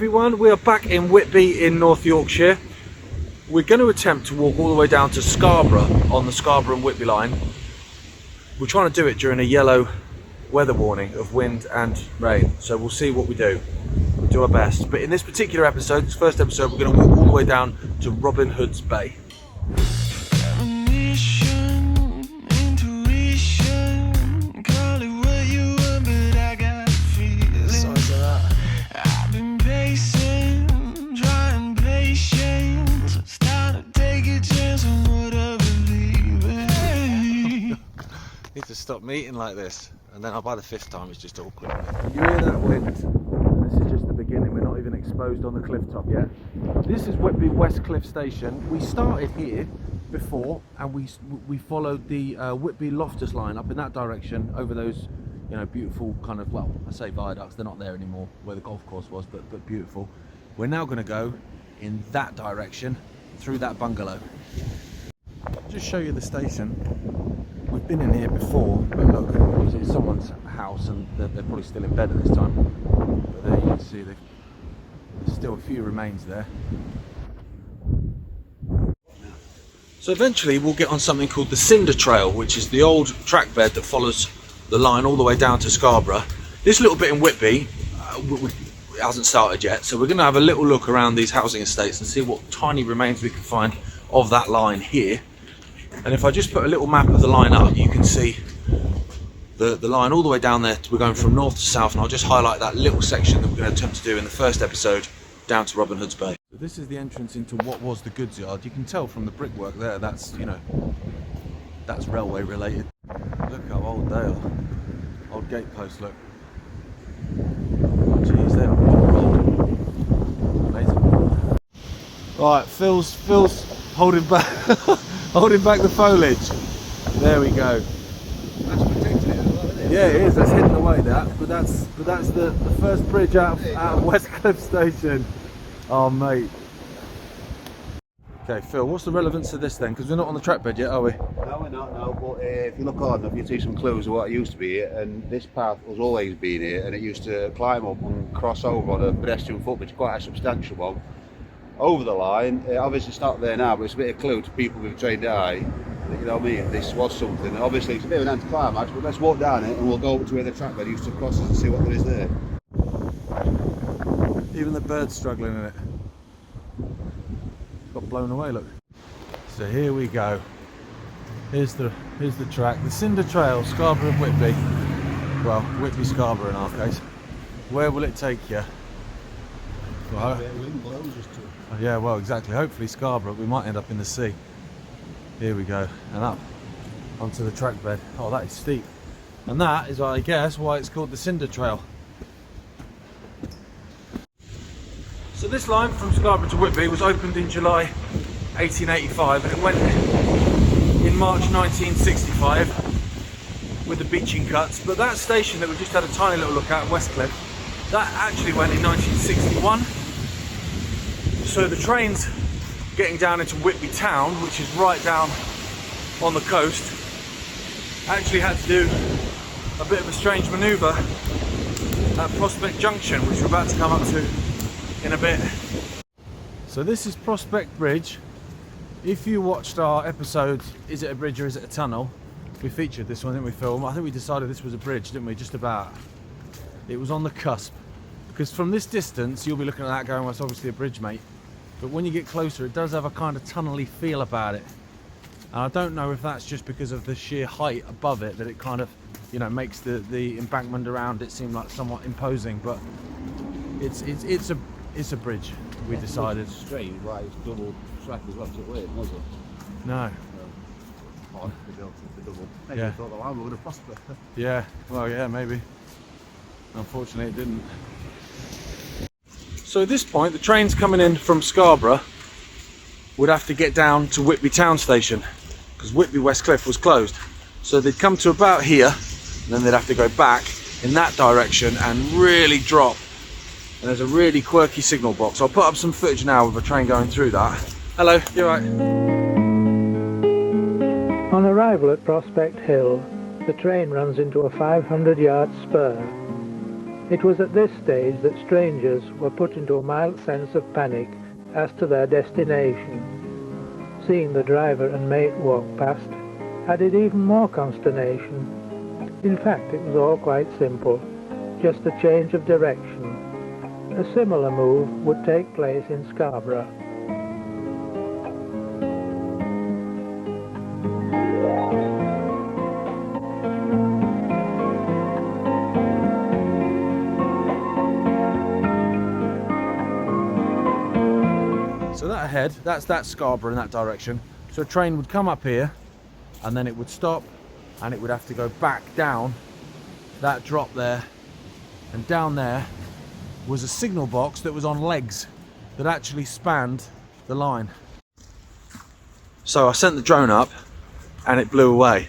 everyone, we are back in Whitby in North Yorkshire. We're going to attempt to walk all the way down to Scarborough on the Scarborough and Whitby line. We're trying to do it during a yellow weather warning of wind and rain, so we'll see what we do. We'll do our best. But in this particular episode, this first episode, we're going to walk all the way down to Robin Hood's Bay. Need to stop me eating like this, and then by the fifth time it's just awkward. You hear that wind? This is just the beginning. We're not even exposed on the cliff top yet. This is Whitby West Cliff station. We started here before, and we followed the Whitby Loftus line up in that direction over those, you know, beautiful kind of, well, I say viaducts. They're not there anymore where the golf course was, but beautiful. We're now going to go in that direction through that bungalow. I'll just show you the station. We've been in here before, but look, it's someone's house and they're probably still in bed at this time. But there you can see there's still a few remains there. So eventually we'll get on something called the Cinder Trail, which is the old track bed that follows the line all the way down to Scarborough. This little bit in Whitby it hasn't started yet, so we're going to have a little look around these housing estates and see what tiny remains we can find of that line here. And if I just put a little map of the line up, you can see the line all the way down there. We're going from north to south, and I'll just highlight that little section that we're going to attempt to do in the first episode down to Robin Hood's Bay. So this is the entrance into what was the goods yard. You can tell from the brickwork there, that's, you know, that's railway related. Look how old they are. Old gateposts, look. Oh geez, they're old. Amazing. Right, Phil's holding back holding back the foliage. There we go. That's protecting it as well, isn't it? Yeah, it is. That's hidden away. But that's the first bridge out of West Cliff Station. Oh mate. Okay, Phil, what's the relevance of this then? Because we're not on the track bed yet, are we? No, we're not. No, but if you look hard enough, you see some clues of what it used to be here. And this path was always been here, and it used to climb up and cross over on a pedestrian footbridge, quite a substantial one, over the line. Obviously it's not there now, but it's a bit of clue to people with a trained eye that, you know what I mean, this was something. Obviously it's a bit of an anticlimax, but let's walk down it and we'll go up to where the track bed used to cross us and see what there is there. Even the bird's struggling in it. Got blown away, look. So here we go. Here's the track, the Cinder Trail, Scarborough and Whitby. Well, Whitby Scarborough in our case. Where will it take you? Well, yeah, well, exactly. Hopefully Scarborough. We might end up in the sea. Here we go, and up onto the track bed. Oh, that is steep. And that is, I guess, why it's called the Cinder Trail. So this line from Scarborough to Whitby was opened in July 1885, and it went in March 1965 with the beaching cuts. But that station that we just had a tiny little look at, West Cliff, that actually went in 1961. So the trains getting down into Whitby town, which is right down on the coast, actually had to do a bit of a strange manoeuvre at Prospect Junction, which we're about to come up to in a bit. So this is Prospect Bridge. If you watched our episode, Is It a Bridge or Is It a Tunnel? We featured this one, didn't we, Phil? I think we decided this was a bridge, didn't we? Just about. It was on the cusp. Because from this distance, you'll be looking at that going, well, it's obviously a bridge, mate. But when you get closer, it does have a kind of tunnely feel about it. And I don't know if that's just because of the sheer height above it, that it kind of, you know, makes the embankment around it seem like somewhat imposing. But it's a bridge, we decided. It's strange why it's double track as well, so it wasn't, was it? No. Odd, they built the double. Maybe Yeah. I thought the line would have prospered. Yeah, well, yeah, maybe. Unfortunately, it didn't. So at this point, the trains coming in from Scarborough would have to get down to Whitby town station because Whitby West Cliff was closed. So they'd come to about here, and then they'd have to go back in that direction and really drop. And there's a really quirky signal box. I'll put up some footage now of a train going through that. Hello, you alright? On arrival at Prospect Hill, the train runs into a 500-yard spur. It was at this stage that strangers were put into a mild sense of panic as to their destination. Seeing the driver and mate walk past added even more consternation. In fact, it was all quite simple, just a change of direction. A similar move would take place in Scarborough. So that ahead, that's Scarborough in that direction. So a train would come up here and then it would stop and it would have to go back down that drop there, and down there was a signal box that was on legs that actually spanned the line. So I sent the drone up and it blew away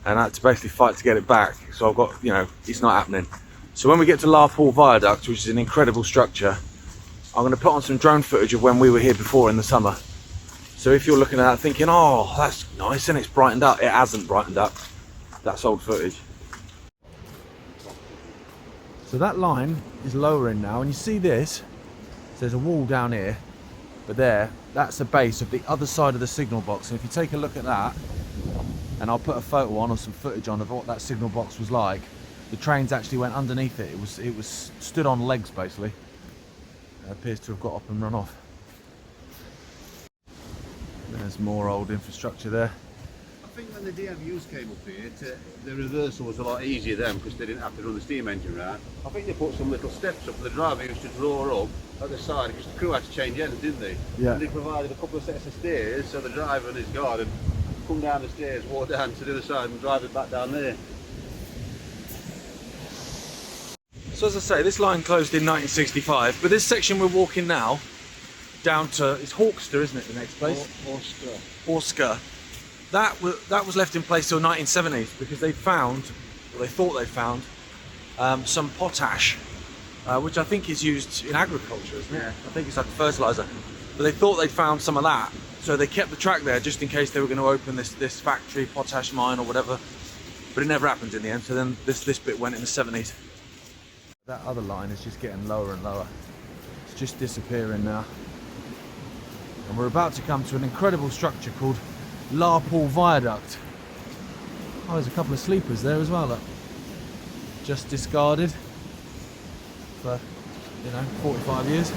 and I had to basically fight to get it back. So I've got, it's not happening. So when we get to Larpool Viaduct, which is an incredible structure, I'm going to put on some drone footage of when we were here before in the summer. So if you're looking at that thinking, oh, that's nice and it's brightened up, it hasn't brightened up. That's old footage. So that line is lowering now, and you see this, so there's a wall down here, but that's the base of the other side of the signal box. And if you take a look at that, and I'll put a photo on or some footage on of what that signal box was like, the trains actually went underneath it. It was stood on legs basically. It appears to have got up and run off. There's more old infrastructure there. I think when the DMUs came up here, the reversal was a lot easier then because they didn't have to run the steam engine round. I think they put some little steps up for the driver used to draw up at the side because the crew had to change ends, didn't they? Yeah. And they provided a couple of sets of stairs so the driver and his guard would come down the stairs, walk down to the other side and drive it back down there. So as I say, this line closed in 1965, but this section we're walking now down to, it's Hawkster, isn't it, the next place? Hawkser. That was left in place till 1970s because they found, or they thought they found, some potash, which I think is used in agriculture, isn't it? Yeah. I think it's like fertiliser. But they thought they'd found some of that, so they kept the track there just in case they were going to open this factory, potash mine or whatever. But it never happened in the end, so then this bit went in the 70s. That other line is just getting lower and lower. It's just disappearing now. And we're about to come to an incredible structure called Larpool Viaduct. Oh, there's a couple of sleepers there as well, look. Just discarded for, 45 years.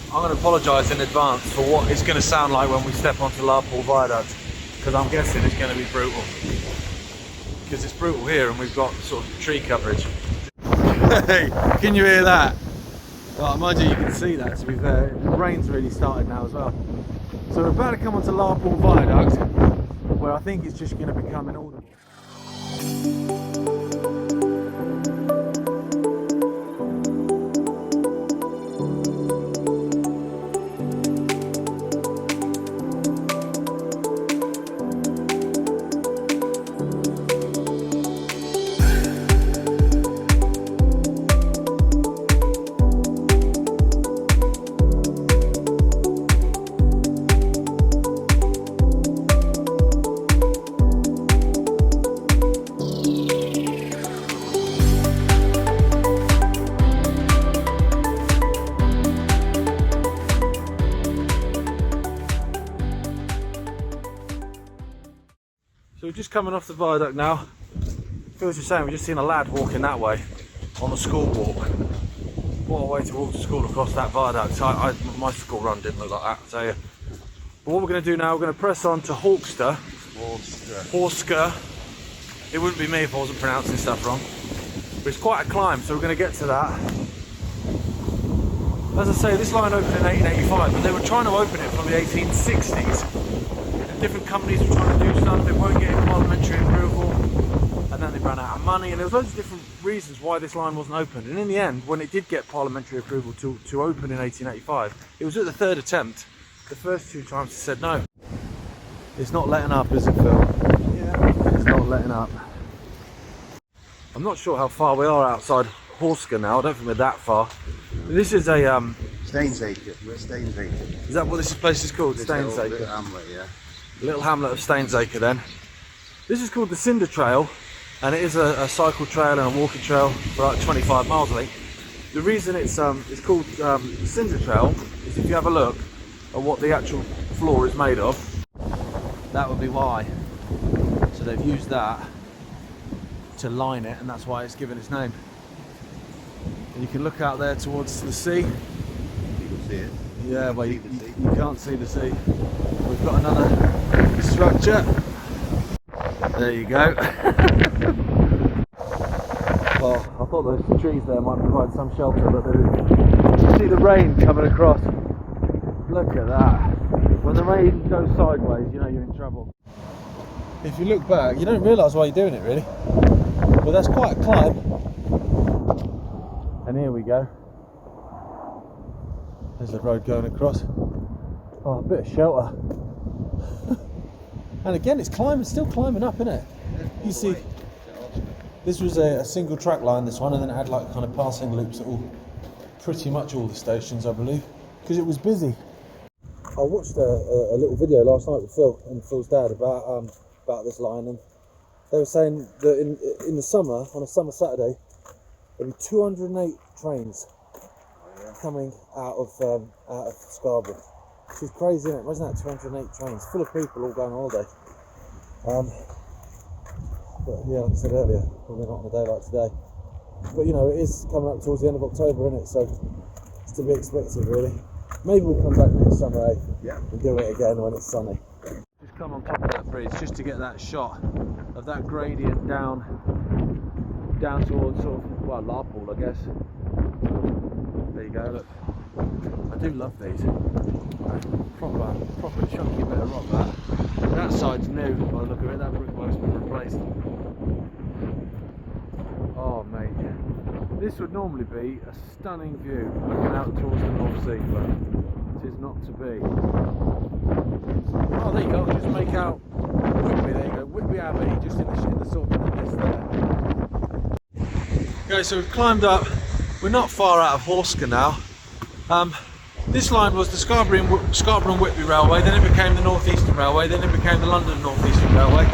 I'm going to apologise in advance for what it's going to sound like when we step onto Larpool Viaduct, because I'm guessing it's going to be brutal. Because it's brutal here and we've got sort of tree coverage. Hey, can you hear that? Well, mind you, you can see that, to be fair. The rain's really started now as well. So we're about to come onto Larpool Viaduct, where I think it's just going to become inaudible. So we're just coming off the viaduct now. Phil's just saying we've just seen a lad walking that way on the school walk. What a way to walk to school across that viaduct. My school run didn't look like that, I tell you. But what we're going to do now, we're going to press on to Hawkster. Hawkser. It wouldn't be me if I wasn't pronouncing stuff wrong. But it's quite a climb, so we're going to get to that. As I say, this line opened in 1885, and they were trying to open it from the 1860s. Different companies were trying to do stuff, they weren't getting parliamentary approval, and then they ran out of money, and there was loads of different reasons why this line wasn't opened. And in the end, when it did get parliamentary approval to open in 1885, it was at the third attempt. The first two times it said no. It's not letting up, is it, Phil? Yeah. It's not letting up. I'm not sure how far we are outside Hawkser now, I don't think we're that far. This is a... Stainsacre, we're at Stainsacre. Is that what this place is called? Stainsacre? Little hamlet, yeah. Little hamlet of Stainsacre then. This is called the Cinder Trail, and it is a cycle trail and a walking trail for like 25 miles, I think. The reason it's called Cinder Trail is if you have a look at what the actual floor is made of, that would be why. So they've used that to line it, and that's why it's given its name. And you can look out there towards the sea. You can see it. Yeah, well, you can't see the sea. We've got another structure. There you go. Oh, I thought those trees there might provide some shelter, but they didn't. You see the rain coming across. Look at that. When the rain goes sideways, you know you're in trouble. If you look back, you don't realise why you're doing it, really. But that's quite a climb. And here we go. There's the road going across. Oh, a bit of shelter. And again, it's climbing, still climbing up, isn't it? You see, this was a single track line, this one, and then it had like kind of passing loops at pretty much all the stations, I believe, because it was busy. I watched a little video last night with Phil and Phil's dad about this line, and they were saying that in the summer, on a summer Saturday, there'd be 208 trains coming out of Scarborough. Which is crazy, isn't it? Imagine that, 208 trains, full of people all going on holiday. But yeah, like I said earlier, probably not on a day like today. But you know, it is coming up towards the end of October, isn't it? So it's to be expected, really. Maybe we'll come back next summer, eh? Yeah. And do it again when it's sunny. Just come on top of that bridge just to get that shot of that gradient down towards sort of, well, Larpool, I guess. There you go, look. I do love these. Proper chunky bit of rock that. That side's new by the look of it, that brickwork's been replaced. Oh mate, this would normally be a stunning view looking out towards the North Sea, but it is not to be. Oh, there you go, just make out Whitby, there you go, Whitby Abbey, just in the sort of mist there. Okay, so we've climbed up, we're not far out of Hawkser now. This line was the Scarborough and Whitby Railway, then it became the North Eastern Railway, then it became the London North Eastern Railway.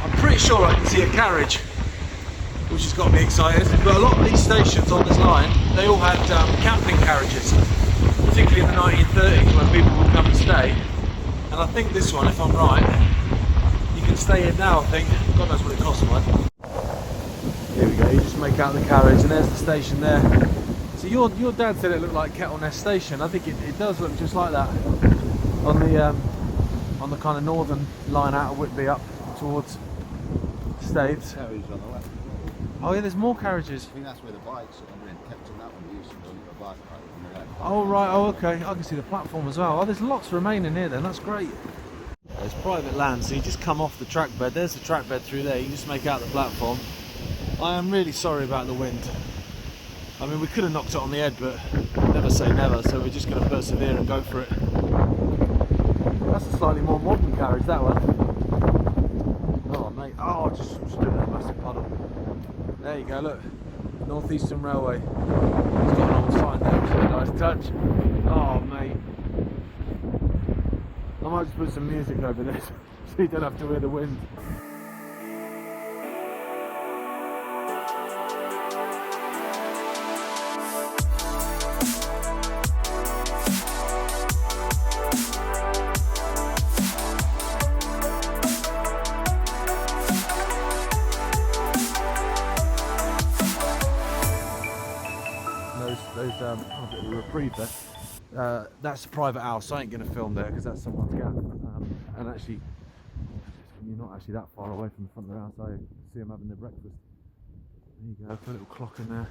I'm pretty sure I can see a carriage, which has got me excited, but a lot of these stations on this line, they all had camping carriages, particularly in the 1930s when people would come and stay. And I think this one, if I'm right, you can stay in now, I think. God knows what it costs, man. Here we go, you just make out the carriage, and there's the station there. So your dad said it looked like Kettleness Station. I think it does look just like that on the kind of northern line out of Whitby up towards Staithes. Carriage on the left. Oh yeah, there's more carriages. I think that's where the bikes are being kept in that one. Used to go a bike right on the left. Oh right, oh okay. I can see the platform as well. Oh, there's lots remaining here then. That's great. There's private land, so you just come off the track bed. There's the track bed through there. You just make out the platform. I am really sorry about the wind. I mean, we could have knocked it on the head, but never say never, so we're just going to persevere and go for it. That's a slightly more modern carriage, that one. Oh, mate. Oh, I just stood in a massive puddle. There you go, look. North Eastern Railway. It's got an old sign there, which is a nice touch. Oh, mate. I might just put some music over this, so you don't have to hear the wind. A bit of a reprieve there. That's a private house. I ain't going to film there because that's someone's gaff. And actually, you're not actually that far away from the front of the house, are you? See them having their breakfast. There you go, put a little clock in there.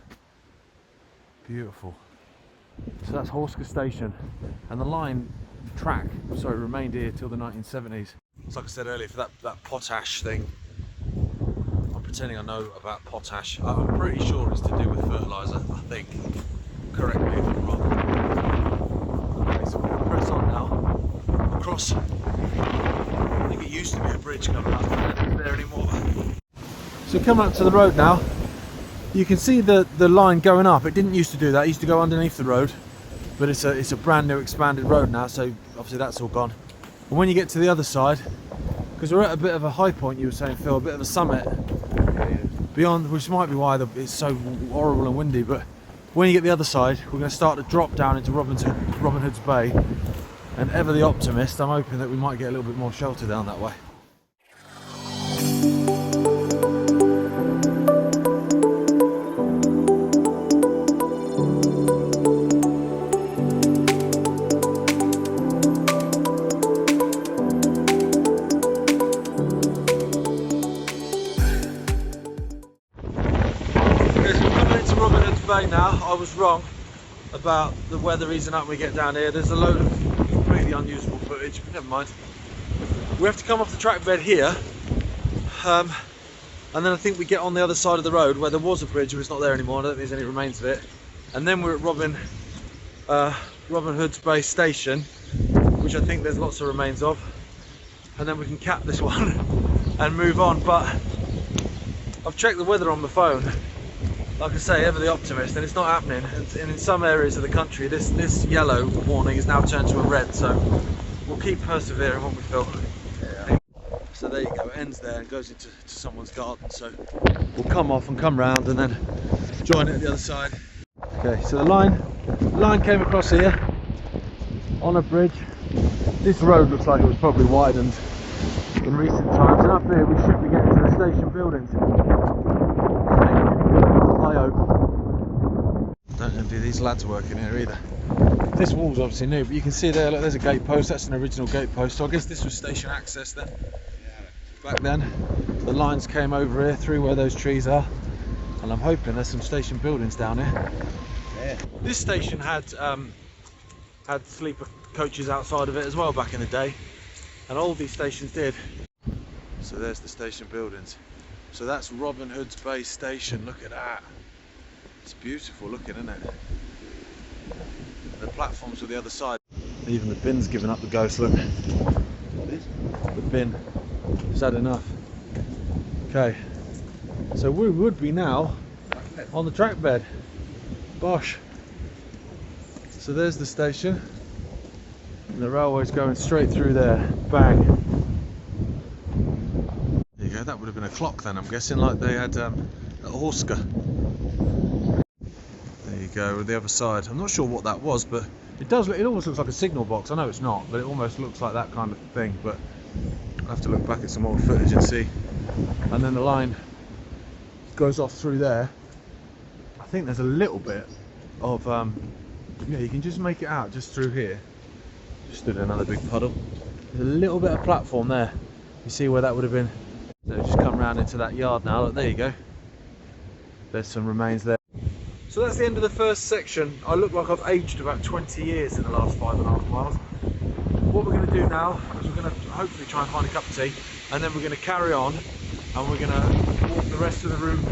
Beautiful. So that's Hawkser Station, and the line track, remained here till the 1970s. It's like I said earlier, for that potash thing. I'm pretending I know about potash. I'm pretty sure it's to do with fertiliser, I think. Correct me if I'm wrong. Okay, so we're going to press on now. Across. I think it used to be a bridge coming up, but it's not there anymore. So coming up to the road now, you can see the line going up. It didn't used to do that. It used to go underneath the road, but it's a brand new expanded road now, so obviously that's all gone. And when you get to the other side, because we're at a bit of a high point, you were saying, Phil, a bit of a summit beyond, which might be why it's so horrible and windy, but when you get the other side, we're going to start to drop down into Robin Hood's Bay, and ever the optimist, I'm hoping that we might get a little bit more shelter down that way. Now, I was wrong about the weather easing up when we get down here. There's a load of completely unusable footage, but never mind. We have to come off the track bed here, and then I think we get on the other side of the road where there was a bridge, but it's not there anymore. I don't think there's any remains of it. And then we're at Robin Hood's Bay Station, which I think there's lots of remains of. And then we can cap this one and move on. But I've checked the weather on my phone. Like I say, ever the optimist, and it's not happening. And in some areas of the country, this yellow warning is now turned to a red, so we'll keep persevering, won't we, Phil? Yeah. So there you go, it ends there and goes into someone's garden, so we'll come off and come round and then join it at the other side. Okay, so the line came across here on a bridge. This road looks like it was probably widened in recent times, and up here we should be getting to the station buildings. Don't envy these lads working here either. This wall's obviously new, but you can see there, look, there's a gate post. That's an original gate post, so I guess this was station access then. Back then, the lines came over here through where those trees are, and I'm hoping there's some station buildings down here. Yeah. This station had sleeper coaches outside of it as well back in the day, and all these stations did. So there's the station buildings. So that's Robin Hood's Bay Station. Look at that. It's beautiful looking, isn't it? The platforms are the other side. Even the bin's given up the ghost, look. The bin has had enough. Okay, so we would be now on the track bed. Bosh. So there's the station. And the railway's going straight through there. Bang. There you go, that would have been a clock then, I'm guessing, like they had at Hawkser. There you go, with the other side. I'm not sure what that was, but it almost looks like a signal box. I know it's not, but it almost looks like that kind of thing. But I'll have to look back at some old footage and see. And then the line goes off through there. I think there's a little bit of yeah, you can just make it out just through here. Just stood in another big puddle. There's a little bit of platform there. You see where that would have been. So just come round into that yard now. Look, there you go. There's some remains there. So that's the end of the first section. I look like I've aged about 20 years in the last 5.5 miles. What we're going to do now is we're going to hopefully try and find a cup of tea, and then we're going to carry on and we're going to walk the rest of the route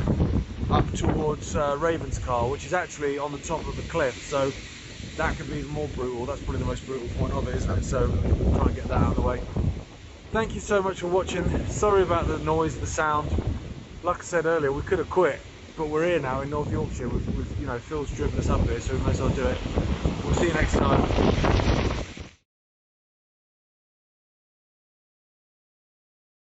up towards Ravenscar, which is actually on the top of the cliff, so that could be even more brutal. That's probably the most brutal point of it, isn't it? So we'll try and get that out of the way. Thank you so much for watching. Sorry about the noise, the sound. Like I said earlier, we could have quit, but we're here now in North Yorkshire. You know, Phil's driven us up here, so we may as well do it. We'll see you next time.